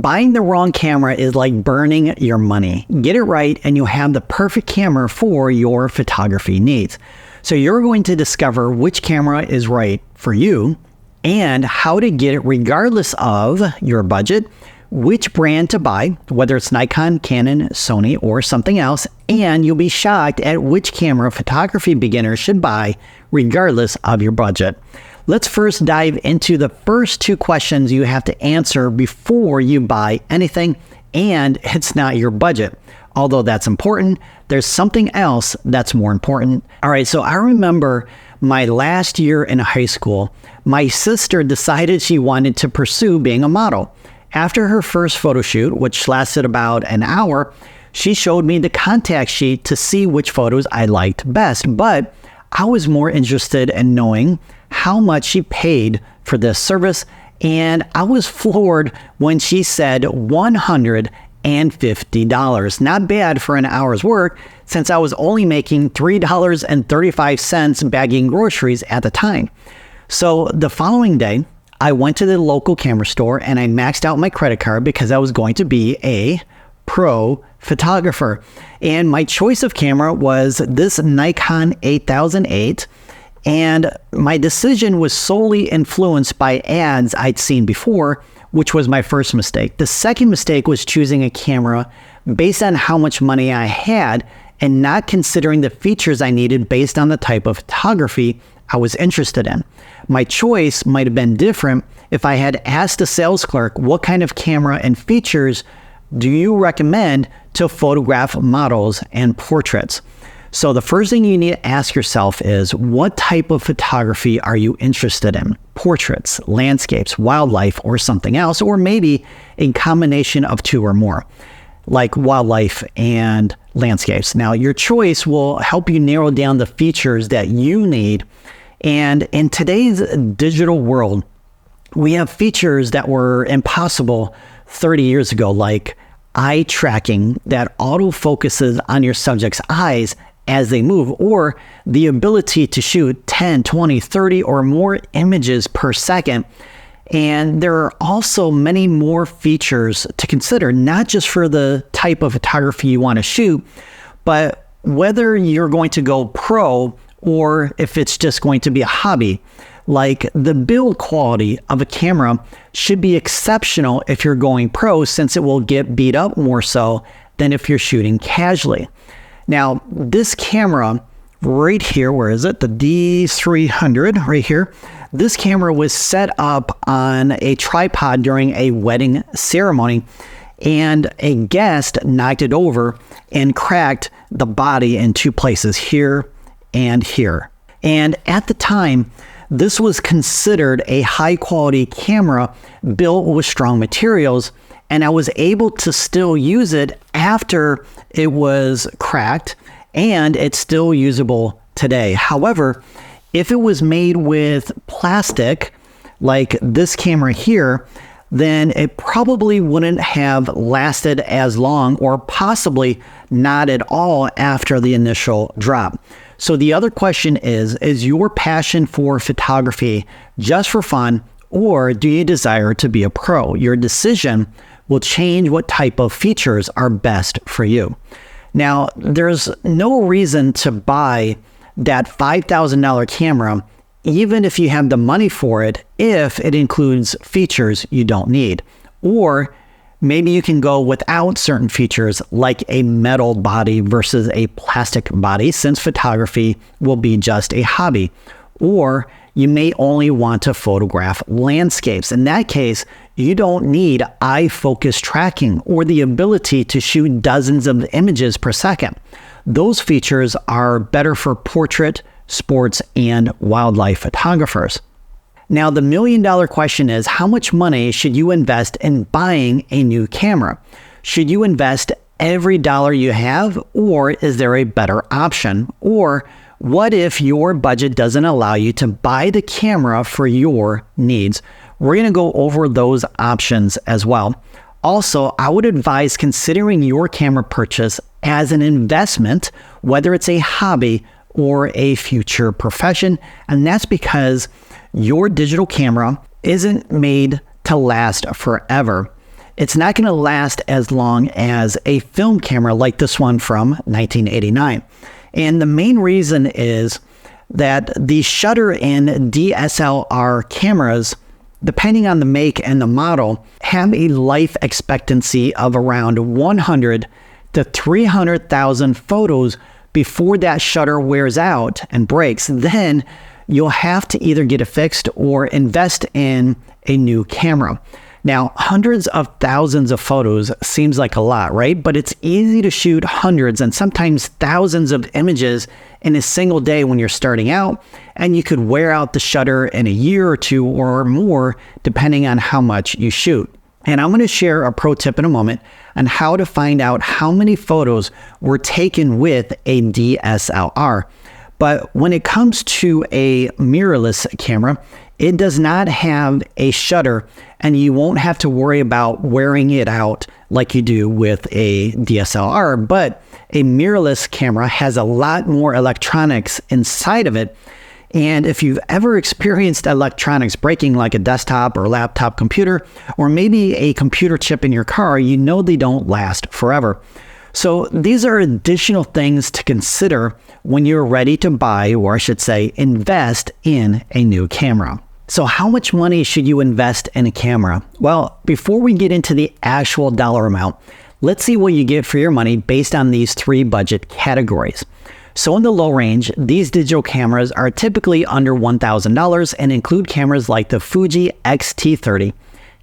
Buying the wrong camera is like burning your money. Get it right and you'll have the perfect camera for your photography needs. So you're going to discover which camera is right for you and how to get it regardless of your budget, which brand to buy, whether it's Nikon, Canon, Sony, or something else, and you'll be shocked at which camera photography beginners should buy regardless of your budget. Let's first dive into the first two questions you have to answer before you buy anything, and it's not your budget. Although that's important, there's something else that's more important. All right, so I remember my last year in high school, my sister decided she wanted to pursue being a model. After her first photo shoot, which lasted about an hour, she showed me the contact sheet to see which photos I liked best, but I was more interested in knowing how much she paid for this service, and I was floored when she said $150. Not bad for an hour's work, since I was only making $3.35 bagging groceries at the time. So the following day, I went to the local camera store and I maxed out my credit card because I was going to be a pro photographer. And my choice of camera was this Nikon 8008. And my decision was solely influenced by ads I'd seen before, which was my first mistake. The second mistake was choosing a camera based on how much money I had and not considering the features I needed based on the type of photography I was interested in. My choice might have been different if I had asked a sales clerk, what kind of camera and features do you recommend to photograph models and portraits? So the first thing you need to ask yourself is, what type of photography are you interested in? Portraits, landscapes, wildlife, or something else, or maybe a combination of two or more, like wildlife and landscapes. Now, your choice will help you narrow down the features that you need. And in today's digital world, we have features that were impossible 30 years ago, like eye tracking that auto-focuses on your subject's eyes as they move, or the ability to shoot 10, 20, 30 or more images per second. And there are also many more features to consider, not just for the type of photography you want to shoot, but whether you're going to go pro or if it's just going to be a hobby. Like, the build quality of a camera should be exceptional if you're going pro, since it will get beat up more so than if you're shooting casually. Now, this camera right here, where is it? The D300 right here. This camera was set up on a tripod during a wedding ceremony, and a guest knocked it over and cracked the body in two places, here and here. And at the time, this was considered a high quality camera built with strong materials, and I was able to still use it after it was cracked, and it's still usable today. However, if it was made with plastic, like this camera here, then it probably wouldn't have lasted as long, or possibly not at all after the initial drop. So the other question is your passion for photography just for fun, or do you desire to be a pro? Your decision will change what type of features are best for you. Now, there's no reason to buy that $5,000 camera, even if you have the money for it, if it includes features you don't need. Or maybe you can go without certain features, like a metal body versus a plastic body, since photography will be just a hobby. Or you may only want to photograph landscapes. In that case, you don't need eye focus tracking or the ability to shoot dozens of images per second. Those features are better for portrait, sports, and wildlife photographers. Now, the $1 million question is, how much money should you invest in buying a new camera? Should you invest every dollar you have, or is there a better option? Or what if your budget doesn't allow you to buy the camera for your needs? We're going to go over those options as well. Also, I would advise considering your camera purchase as an investment, whether it's a hobby or a future profession. And that's because your digital camera isn't made to last forever. it's not going to last as long as a film camera like this one from 1989. And the main reason is that the shutter in DSLR cameras, depending on the make and the model, have a life expectancy of around 100 to 300,000 photos before that shutter wears out and breaks. Then you'll have to either get it fixed or invest in a new camera. Now, hundreds of thousands of photos seems like a lot, right? But it's easy to shoot hundreds and sometimes thousands of images in a single day when you're starting out, and you could wear out the shutter in a year or two or more, depending on how much you shoot. And I'm going to share a pro tip in a moment on how to find out how many photos were taken with a DSLR. But when it comes to a mirrorless camera, it does not have a shutter, and you won't have to worry about wearing it out like you do with a DSLR. But a mirrorless camera has a lot more electronics inside of it. And if you've ever experienced electronics breaking, like a desktop or laptop computer, or maybe a computer chip in your car, you know they don't last forever. So these are additional things to consider when you're ready to buy, or I should say, invest in a new camera. So how much money should you invest in a camera? Well, before we get into the actual dollar amount, let's see what you get for your money based on these three budget categories. So in the low range, these digital cameras are typically under $1,000 and include cameras like the Fuji X-T30,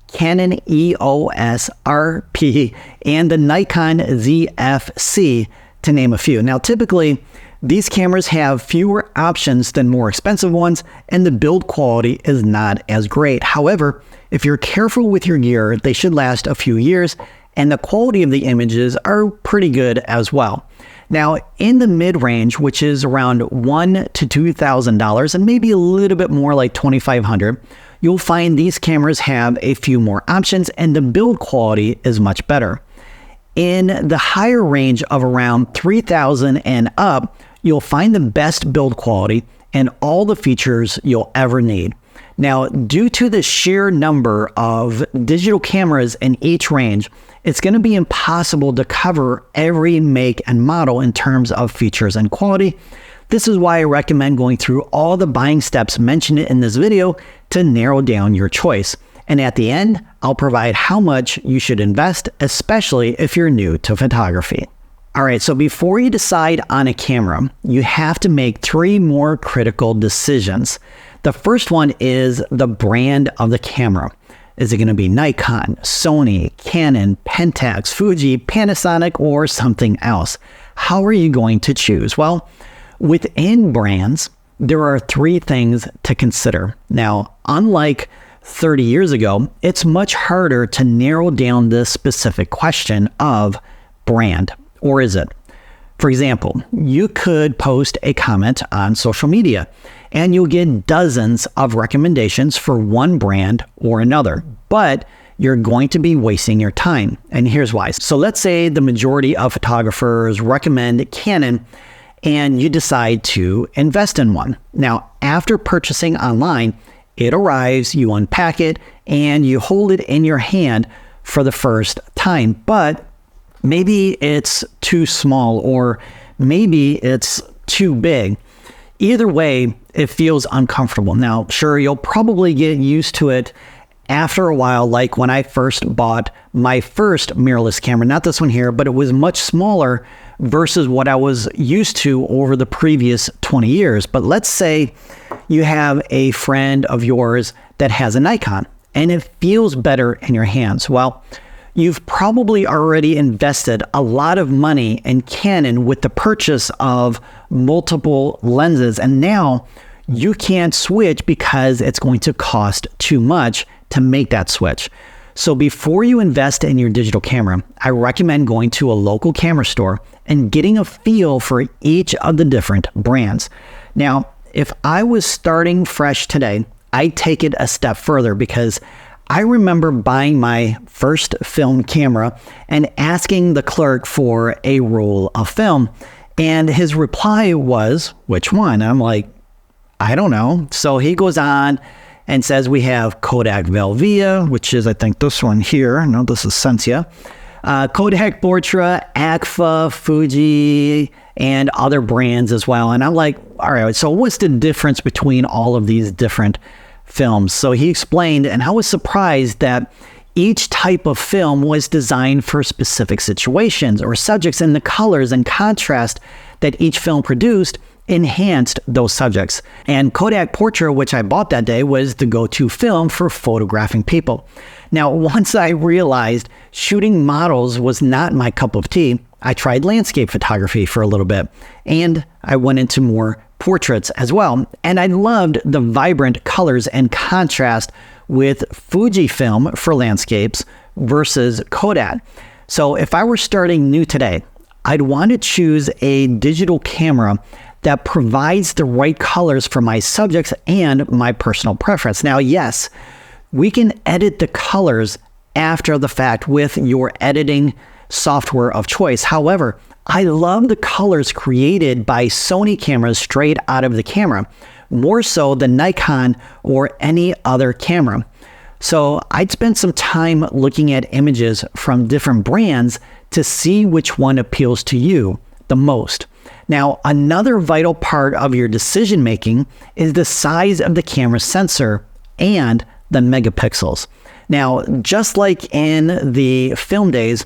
Canon EOS RP, and the Nikon ZF-C, to name a few. Now, typically, these cameras have fewer options than more expensive ones, and the build quality is not as great. However, if you're careful with your gear, they should last a few years, and the quality of the images are pretty good as well. Now, in the mid-range, which is around $1,000 to $2,000, and maybe a little bit more like $2,500, you'll find these cameras have a few more options, and the build quality is much better. In the higher range of around $3,000 and up, you'll find the best build quality and all the features you'll ever need. Now, due to the sheer number of digital cameras in each range, it's going to be impossible to cover every make and model in terms of features and quality. This is why I recommend going through all the buying steps mentioned in this video to narrow down your choice. And at the end, I'll provide how much you should invest, especially if you're new to photography. All right, so before you decide on a camera, you have to make three more critical decisions. The first one is the brand of the camera. Is it going to be Nikon, Sony, Canon, Pentax, Fuji, Panasonic, or something else? How are you going to choose? Well, within brands, there are three things to consider. Now, unlike 30 years ago, it's much harder to narrow down this specific question of brand, or is it? For example, you could post a comment on social media and you'll get dozens of recommendations for one brand or another, but you're going to be wasting your time. And here's why. So let's say the majority of photographers recommend Canon and you decide to invest in one. Now, after purchasing online, it arrives, you unpack it, and you hold it in your hand for the first time. But maybe it's too small, or maybe it's too big. Either way, it feels uncomfortable. Now, sure, you'll probably get used to it after a while, like when I first bought my first mirrorless camera, not this one here, but it was much smaller versus what I was used to over the previous 20 years. But let's say you have a friend of yours that has a Nikon and it feels better in your hands. Well, you've probably already invested a lot of money in Canon with the purchase of multiple lenses, and now you can't switch because it's going to cost too much to make that switch. So before you invest in your digital camera, I recommend going to a local camera store and getting a feel for each of the different brands. Now, if I was starting fresh today, I'd take it a step further, because I remember buying my first film camera and asking the clerk for a roll of film, and his reply was, "Which one?" I'm like, "I don't know." So he goes on and says we have Kodak Velvia, which is, I think, this one here. No, this is Sensia. Kodak Portra, Agfa, Fuji, and other brands as well. And I'm like, all right, so what's the difference between all of these different films? So he explained, and I was surprised that each type of film was designed for specific situations or subjects, and the colors and contrast that each film produced enhanced those subjects. And Kodak Portra, which I bought that day, was the go-to film for photographing people. Now, once I realized shooting models was not my cup of tea, I tried landscape photography for a little bit, and I went into more portraits as well. And I loved the vibrant colors and contrast with Fujifilm for landscapes versus Kodak. So if I were starting new today, I'd want to choose a digital camera that provides the right colors for my subjects and my personal preference. Now, yes, we can edit the colors after the fact with your editing software of choice. However, I love the colors created by Sony cameras straight out of the camera, more so than Nikon or any other camera. So I'd spend some time looking at images from different brands to see which one appeals to you the most. Now, another vital part of your decision making is the size of the camera sensor and the megapixels. Now, just like in the film days,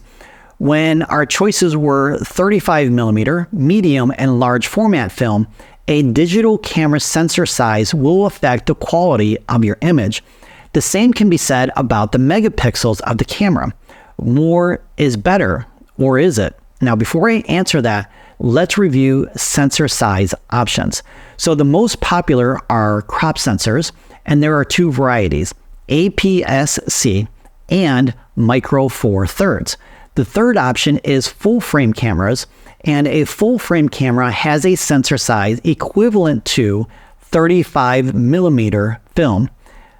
when our choices were 35mm, medium, and large format film, a digital camera sensor size will affect the quality of your image. The same can be said about the megapixels of the camera. More is better, or is it? Now, before I answer that, let's review sensor size options. So the most popular are crop sensors, and there are two varieties, APS-C and Micro Four Thirds. The third option is full frame cameras, and a full frame camera has a sensor size equivalent to 35mm film.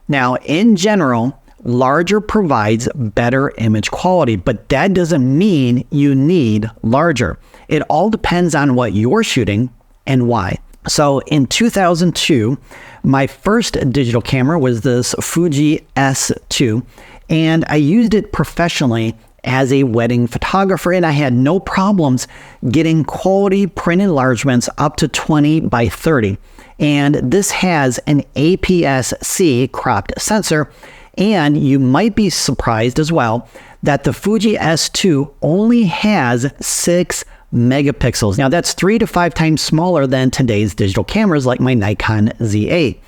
Now, in general, larger provides better image quality, but that doesn't mean you need larger. It all depends on what you're shooting and why. So in 2002, my first digital camera was this Fuji S2, and I used it professionally as a wedding photographer, and I had no problems getting quality print enlargements up to 20 by 30. And this has an APS-C cropped sensor, and you might be surprised as well that the Fuji S2 only has 6 megapixels. Now that's 3 to 5 times smaller than today's digital cameras like my Nikon Z8.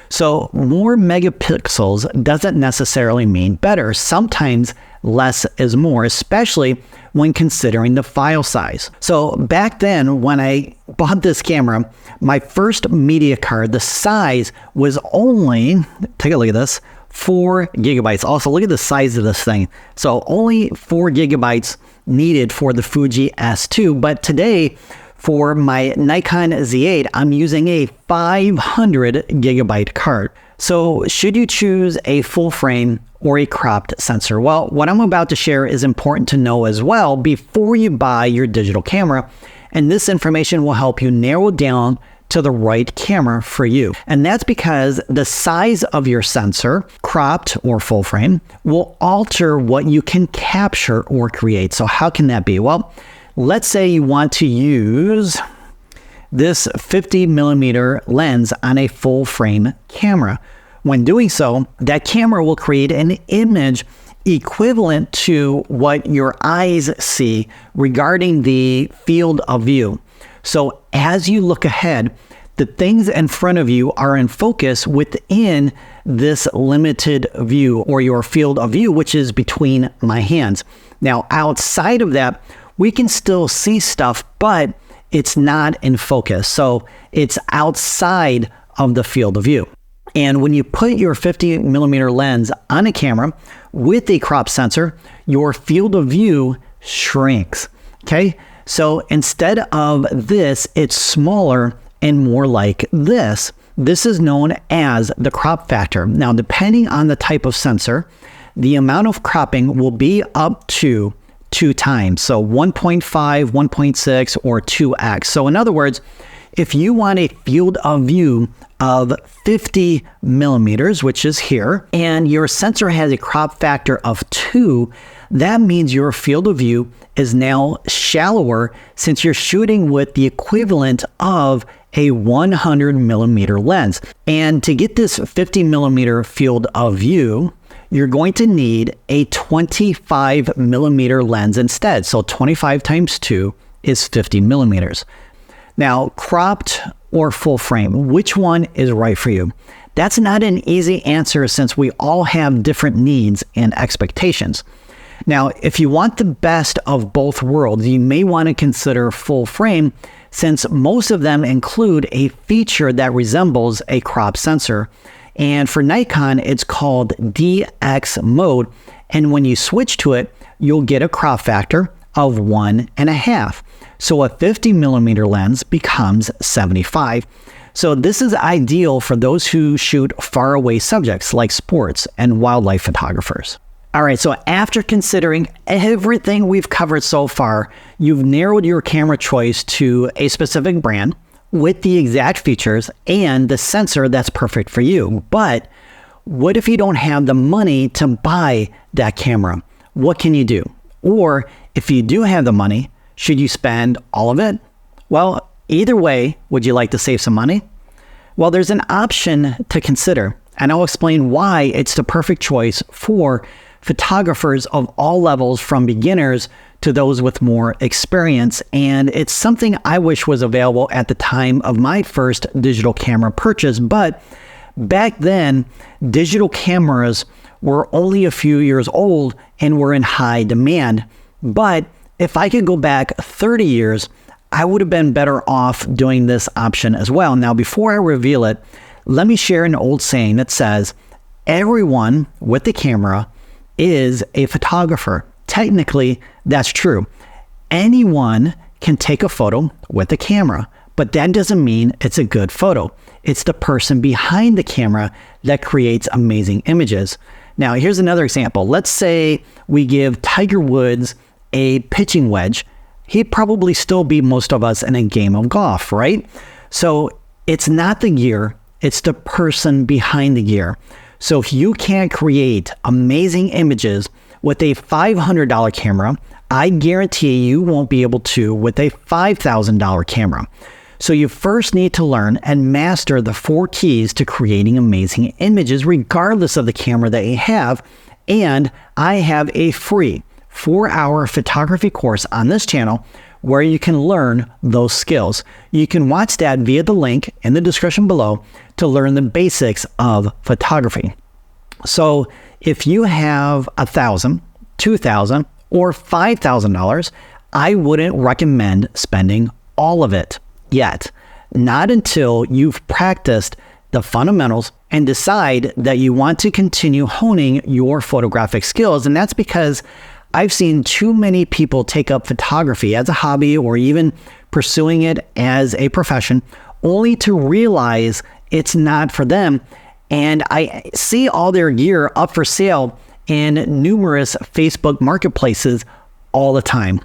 So more megapixels doesn't necessarily mean better. Sometimes less is more, especially when considering the file size. So back then, when I bought this camera, my first media card, the size was only, take a look at this, 4 gigabytes. Also, look at the size of this thing. So only 4 gigabytes needed for the Fuji S2, but today, for my Nikon Z8, I'm using a 500 gigabyte card. So should you choose a full frame or a cropped sensor? Well, what I'm about to share is important to know as well before you buy your digital camera, and this information will help you narrow down to the right camera for you. And that's because the size of your sensor, cropped or full frame, will alter what you can capture or create. So how can that be? Well, let's say you want to use this 50mm lens on a full frame camera. When doing so, that camera will create an image equivalent to what your eyes see regarding the field of view. So as you look ahead, the things in front of you are in focus within this limited view or your field of view, which is between my hands. Now, outside of that, we can still see stuff, but it's not in focus. So it's outside of the field of view. And when you put your 50mm lens on a camera with a crop sensor, your field of view shrinks. Okay? So instead of this, it's smaller and more like this. This is known as the crop factor. Now, depending on the type of sensor, the amount of cropping will be up to 2 times. So 1.5, 1.6, or 2x. So in other words, if you want a field of view of 50 millimeters, which is here, and your sensor has a crop factor of 2, that means your field of view is now shallower since you're shooting with the equivalent of a 100 millimeter lens. And to get this 50 millimeter field of view, you're going to need a 25 millimeter lens instead. So 25 times 2 is 50 millimeters. Now, cropped or full frame, which one is right for you? That's not an easy answer since we all have different needs and expectations. Now, if you want the best of both worlds, you may want to consider full frame since most of them include a feature that resembles a crop sensor. And for Nikon, it's called DX mode. And when you switch to it, you'll get a crop factor of 1.5. So a 50 millimeter lens becomes 75. So this is ideal for those who shoot far away subjects like sports and wildlife photographers. All right, so after considering everything we've covered so far, you've narrowed your camera choice to a specific brand with the exact features and the sensor that's perfect for you. But what if you don't have the money to buy that camera? What can you do? Or if you do have the money, should you spend all of it? Well, either way, would you like to save some money? Well, there's an option to consider, and I'll explain why it's the perfect choice for photographers of all levels, from beginners to those with more experience. And it's something I wish was available at the time of my first digital camera purchase. But back then, digital cameras were only a few years old and were in high demand. But if I could go back 30 years, I would have been better off doing this option as well. Now, before I reveal it, let me share an old saying that says, everyone with a camera is a photographer. Technically, that's true. Anyone can take a photo with a camera, but that doesn't mean it's a good photo. It's the person behind the camera that creates amazing images. Now, here's another example. Let's say we give Tiger Woods a pitching wedge. He'd probably still beat most of us in a game of golf, right? So it's not the gear, it's the person behind the gear. So if you can't create amazing images with a $500 camera, I guarantee you won't be able to with a $5,000 camera. So you first need to learn and master the 4 keys to creating amazing images regardless of the camera that you have. And I have a free 4-hour photography course on this channel where you can learn those skills. You can watch that via the link in the description below to learn the basics of photography. So if you have $1,000, $2,000, or $5,000, I wouldn't recommend spending all of it yet. Not until you've practiced the fundamentals and decide that you want to continue honing your photographic skills. And that's because I've seen too many people take up photography as a hobby or even pursuing it as a profession, only to realize it's not for them. And I see all their gear up for sale in numerous Facebook marketplaces all the time.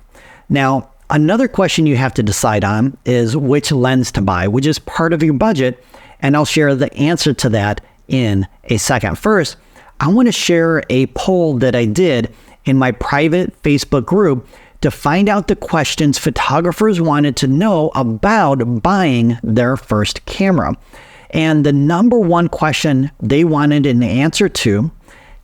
Now, another question you have to decide on is which lens to buy, which is part of your budget. And I'll share the answer to that in a second. First, I want to share a poll that I did in my private Facebook group to find out the questions photographers wanted to know about buying their first camera. And the number one question they wanted an answer to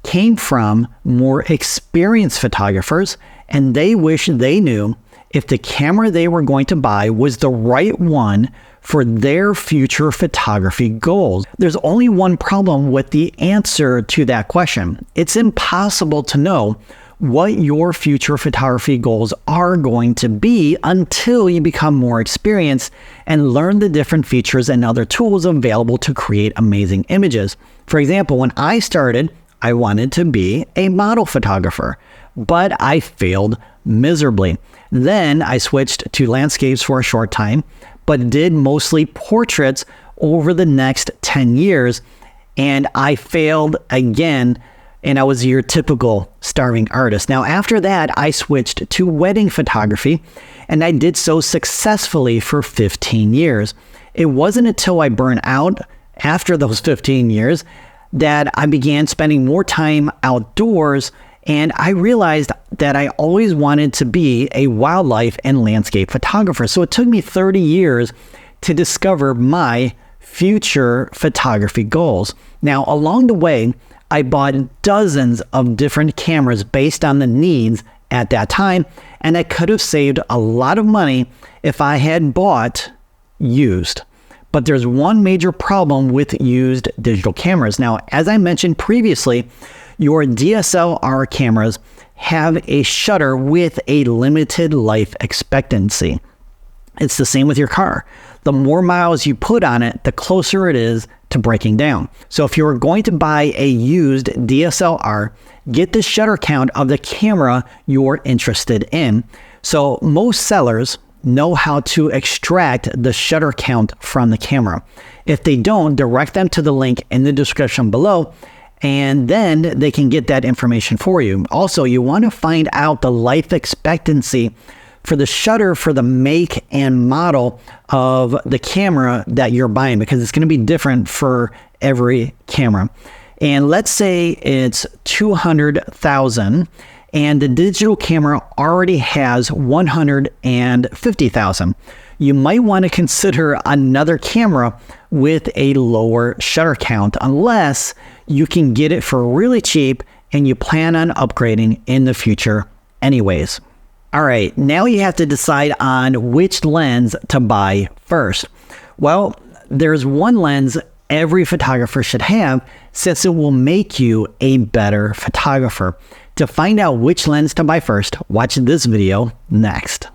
came from more experienced photographers, and they wish they knew if the camera they were going to buy was the right one for their future photography goals. There's only one problem with the answer to that question. It's impossible to know what your future photography goals are going to be until you become more experienced and learn the different features and other tools available to create amazing images. For example, when I started, I wanted to be a model photographer, but I failed miserably. Then I switched to landscapes for a short time, but did mostly portraits over the next 10 years, and I failed again. And I was your typical starving artist. Now, after that, I switched to wedding photography, and I did so successfully for 15 years. It wasn't until I burned out after those 15 years that I began spending more time outdoors, and I realized that I always wanted to be a wildlife and landscape photographer. So it took me 30 years to discover my future photography goals. Now, along the way, I bought dozens of different cameras based on the needs at that time, and I could have saved a lot of money if I had bought used. But there's one major problem with used digital cameras. Now, as I mentioned previously, your DSLR cameras have a shutter with a limited life expectancy. It's the same with your car. The more miles you put on it, the closer it is to breaking down. So if you're going to buy a used DSLR, get the shutter count of the camera you're interested in. So most sellers know how to extract the shutter count from the camera. If they don't, direct them to the link in the description below, and then they can get that information for you. Also, you want to find out the life expectancy for the shutter for the make and model of the camera that you're buying, because it's going to be different for every camera. And let's say it's 200,000 and the digital camera already has 150,000. You might want to consider another camera with a lower shutter count, unless you can get it for really cheap and you plan on upgrading in the future anyways. All right, now you have to decide on which lens to buy first. Well, there's one lens every photographer should have, since it will make you a better photographer. To find out which lens to buy first, watch this video next.